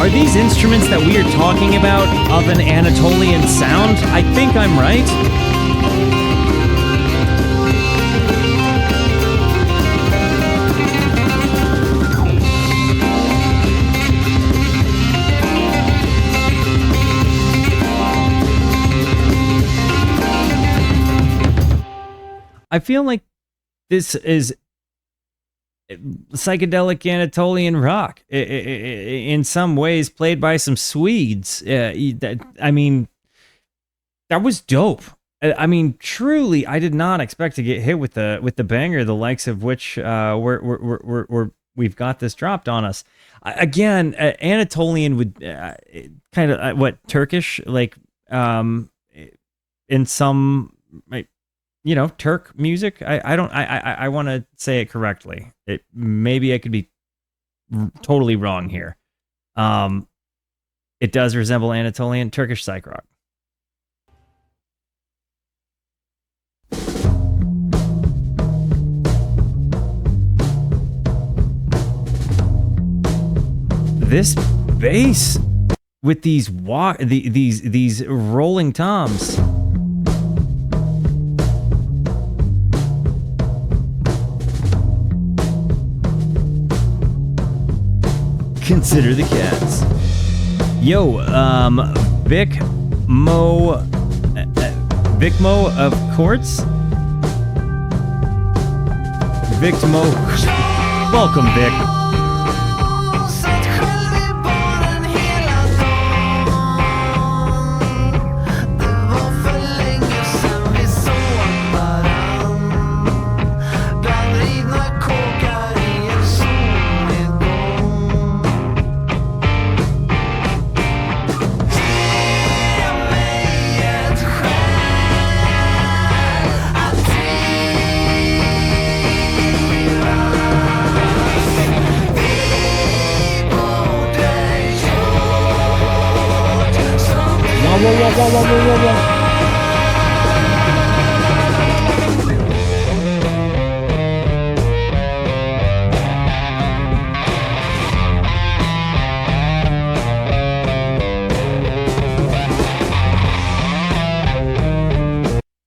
Are these instruments that we are talking about of an Anatolian sound? I think I'm right. I feel like this is psychedelic Anatolian rock in some ways, played by some Swedes. I mean, that was dope. I mean, truly, I did not expect to get hit with the banger, the likes of which we've got this dropped on us. Again, Anatolian would kind of what Turkish, like in some. Turk music. I want to say it correctly. Maybe I could be totally wrong here. It does resemble Anatolian Turkish psych rock. This bass with these these rolling toms. Consider the cats. Yo, Vic Mo of Courts. Vic Mo. Welcome, Vic. Satt själv i baren hela dagen. Det var för länge sedan vi såg varann. Bland rivna kåkar i en solnedgång. Ge mig ett skäl att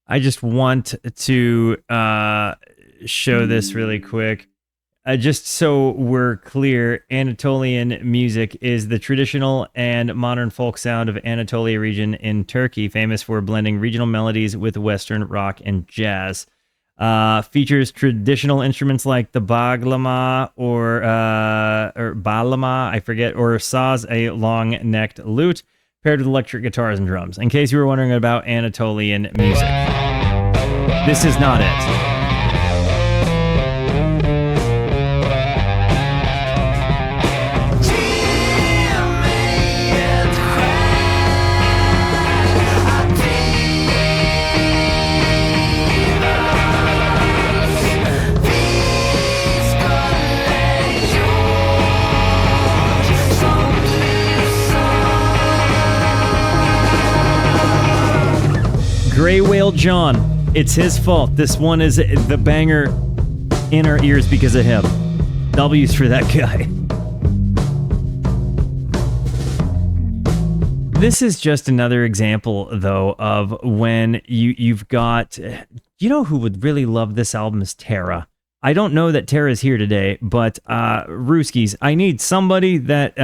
I just want to show this really quick. Just so we're clear, Anatolian music is the traditional and modern folk sound of Anatolia region in Turkey, famous for blending regional melodies with Western rock and jazz. Features traditional instruments like the baglama or balama, I forget, or saz, a long-necked lute, paired with electric guitars and drums. In case you were wondering about Anatolian music, this is not it. Gray Whale John, it's his fault. This one is the banger in our ears because of him. W's for that guy. This is just another example, though, of when you've got... You know who would really love this album is Tara. I don't know that Tara's here today, but Rooskies, I need somebody that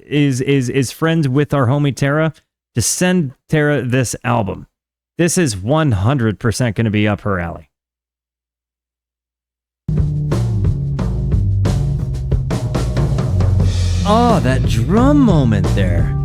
is friends with our homie Tara to send Tara this album. This is 100% going to be up her alley. Oh, that drum moment there.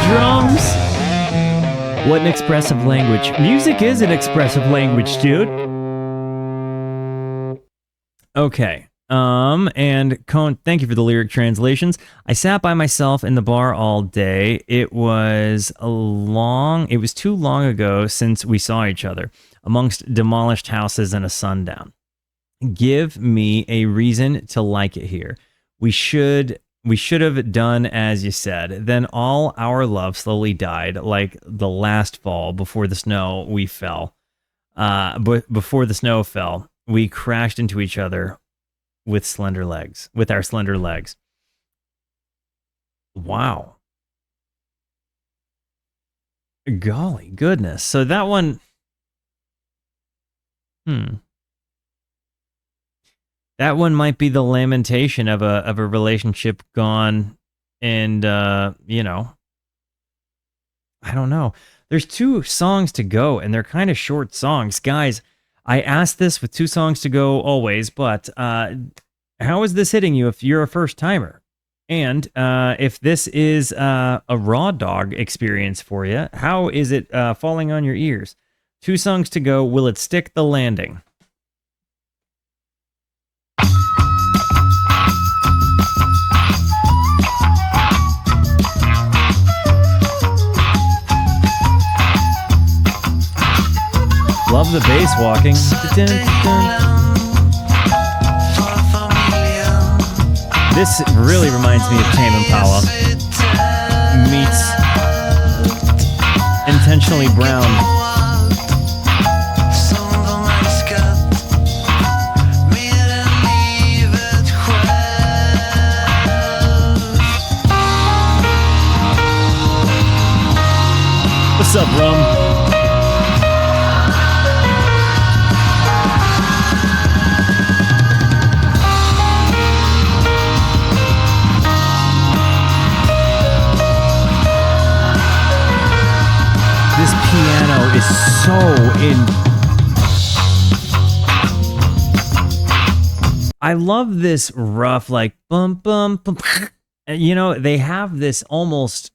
drums. What an expressive language. Music is an expressive language, dude. Okay. And Cone, thank you for the lyric translations. I sat by myself in the bar all day. It was too long ago since we saw each other, amongst demolished houses and a sundown. Give me a reason to like it here. We should have done as you said. Then all our love slowly died, like the last fall before the snow we fell. Before the snow fell, we crashed into each other with our slender legs. Wow. Golly goodness. So that one, that one might be the lamentation of a relationship gone, and you know, I don't know. There's 2 songs to go, and they're kind of short songs, guys. I asked this with 2 songs to go always, but how is this hitting you if you're a first timer? And if this is a raw dog experience for you, how is it falling on your ears? 2 songs to go. Will it stick the landing? Love the bass walking. This really reminds me of Tame Impala meets Intentionally Brown. What's up, Rum? This piano is so I love this rough, like, bum, bum, bum. You know, they have this almost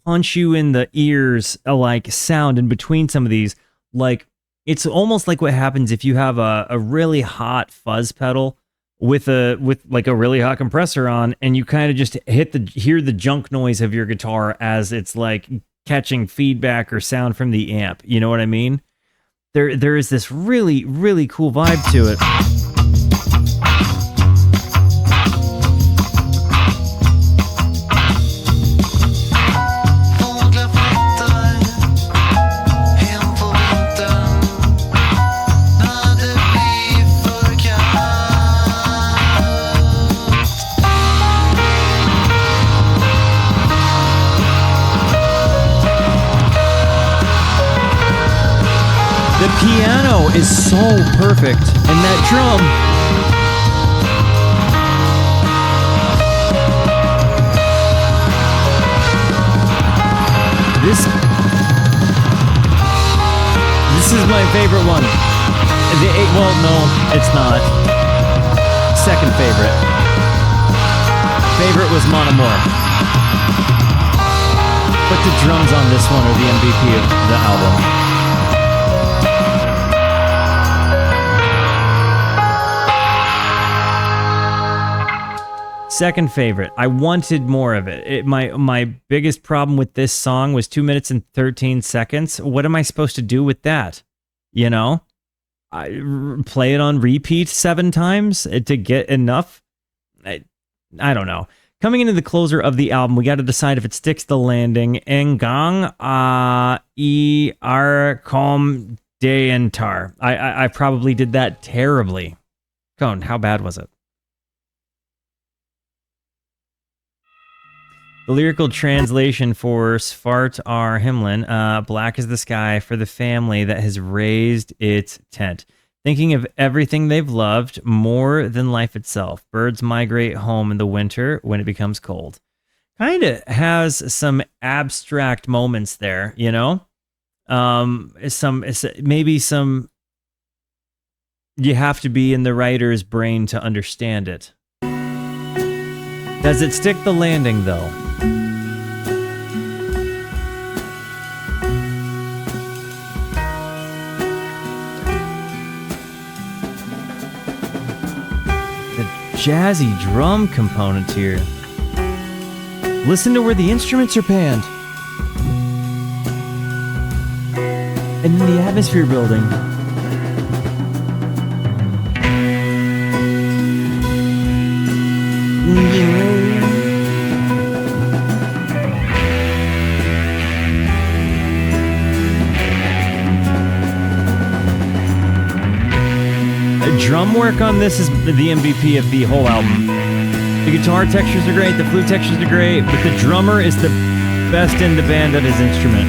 punch you in the ears, like, sound in between some of these. Like, it's almost like what happens if you have a really hot fuzz pedal with like a really hot compressor on, and you kind of just hear the junk noise of your guitar as it's like catching feedback or sound from the amp. You know what I mean? There is this really, really cool vibe to it. The piano is so perfect, and that drum. This is my favorite one. Well, no, it's not. Second favorite. Favorite was Mon Amour. But the drums on this one are the MVP of the album. Second favorite. I wanted more of it. My biggest problem with this song was 2 minutes and 13 seconds. What am I supposed to do with that? You know? Play it on repeat 7 times to get enough? I don't know. Coming into the closer of the album, we got to decide if it sticks the landing. Engang I ar com deintar. I probably did that terribly. Cone, how bad was it? The lyrical translation for Svart ar himlen, black is the sky for the family that has raised its tent. Thinking of everything they've loved more than life itself. Birds migrate home in the winter when it becomes cold. Kind of has some abstract moments there, you know? Maybe some... You have to be in the writer's brain to understand it. Does it stick the landing, though? jazzy drum component here. Listen to where the instruments are panned. And then the atmosphere building. Drum work on this is the MVP of the whole album. The guitar textures are great, the flute textures are great, but the drummer is the best in the band at his instrument,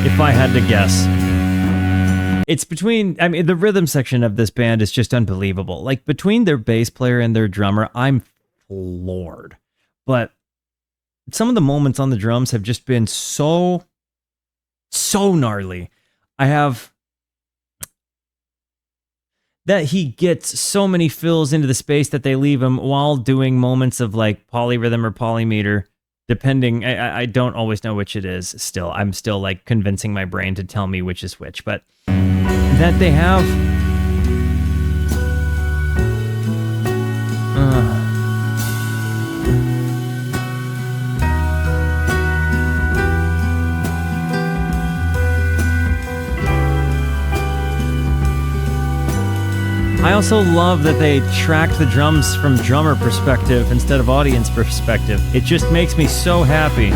if I had to guess. It's between, I mean, the rhythm section of this band is just unbelievable. Like, between their bass player and their drummer, I'm floored. But some of the moments on the drums have just been so gnarly. I have that he gets so many fills into the space that they leave him while doing moments of like polyrhythm or polymeter, depending. I don't always know which it is still. I'm still like convincing my brain to tell me which is which, but that they have I also love that they tracked the drums from drummer perspective instead of audience perspective. It just makes me so happy.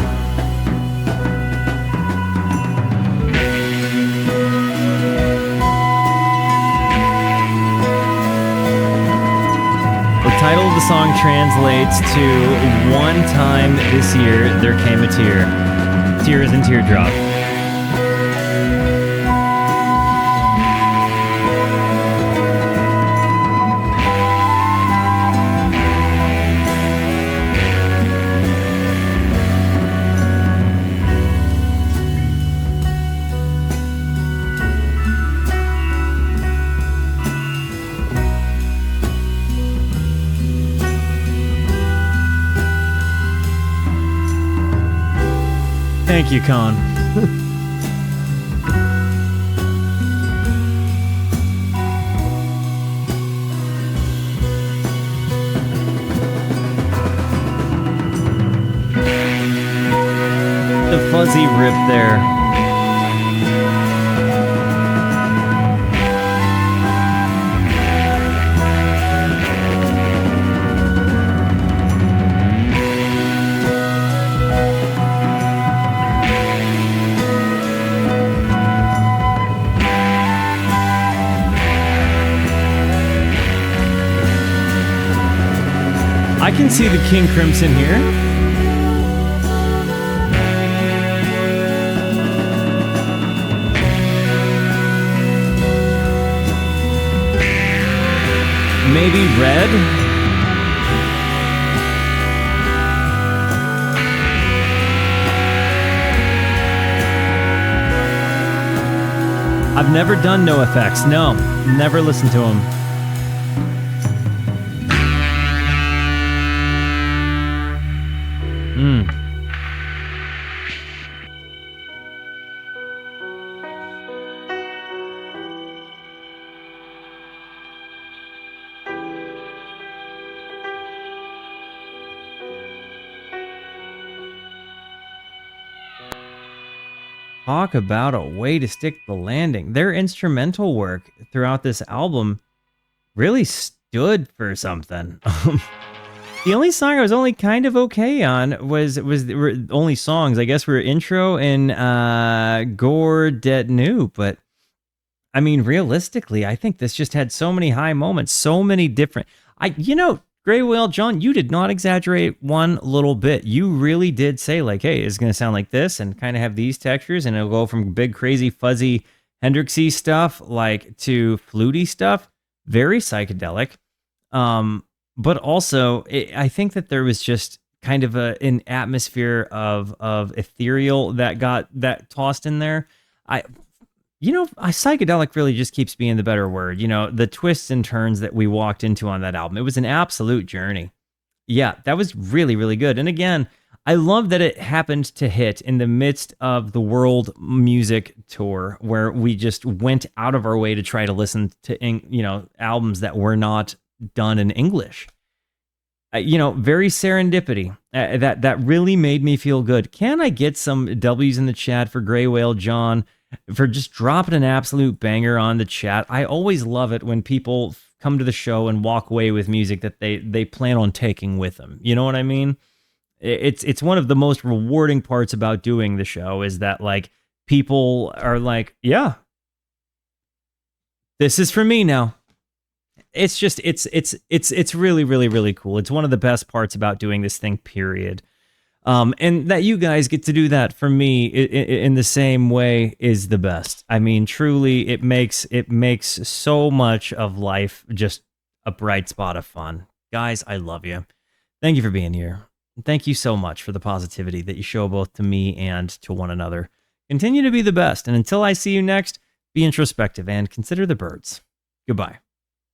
The title of the song translates to "One time this year there came a tear." Tears and teardrop. Thank you, Con. The fuzzy rip there. I can see the King Crimson here. Maybe Red. I've never done No Effects. No, never listened to them. Talk about a way to stick the landing. Their instrumental work throughout this album really stood for something. The only song I was only kind of okay on was only songs, I guess, were Intro and Gore Det Nu. But I mean, realistically, I think this just had so many high moments, so many different. Gray Whale John, you did not exaggerate one little bit. You really did say, like, hey, it's going to sound like this and kind of have these textures, and it'll go from big, crazy, fuzzy Hendrixy stuff like to fluty stuff. Very psychedelic. But also, I think that there was just kind of an atmosphere of ethereal that got tossed in there. Psychedelic really just keeps being the better word. The twists and turns that we walked into on that album. It was an absolute journey. Yeah, that was really, really good. And again, I love that it happened to hit in the midst of the world music tour, where we just went out of our way to try to listen to, albums that were not done in English. very serendipity. That really made me feel good. Can I get some W's in the chat for Gray Whale John for just dropping an absolute banger on the chat? I always love it when people come to the show and walk away with music that they plan on taking with them. You know what I mean? It's one of the most rewarding parts about doing the show is that like people are like, yeah, this is for me now. It's just it's really really really cool. It's one of the best parts about doing this thing, period. And that you guys get to do that for me in the same way is the best. I mean, truly, it makes so much of life just a bright spot of fun. Guys, I love you. Thank you for being here. Thank you so much for the positivity that you show both to me and to one another. Continue to be the best, and until I see you next, be introspective and consider the birds. Goodbye.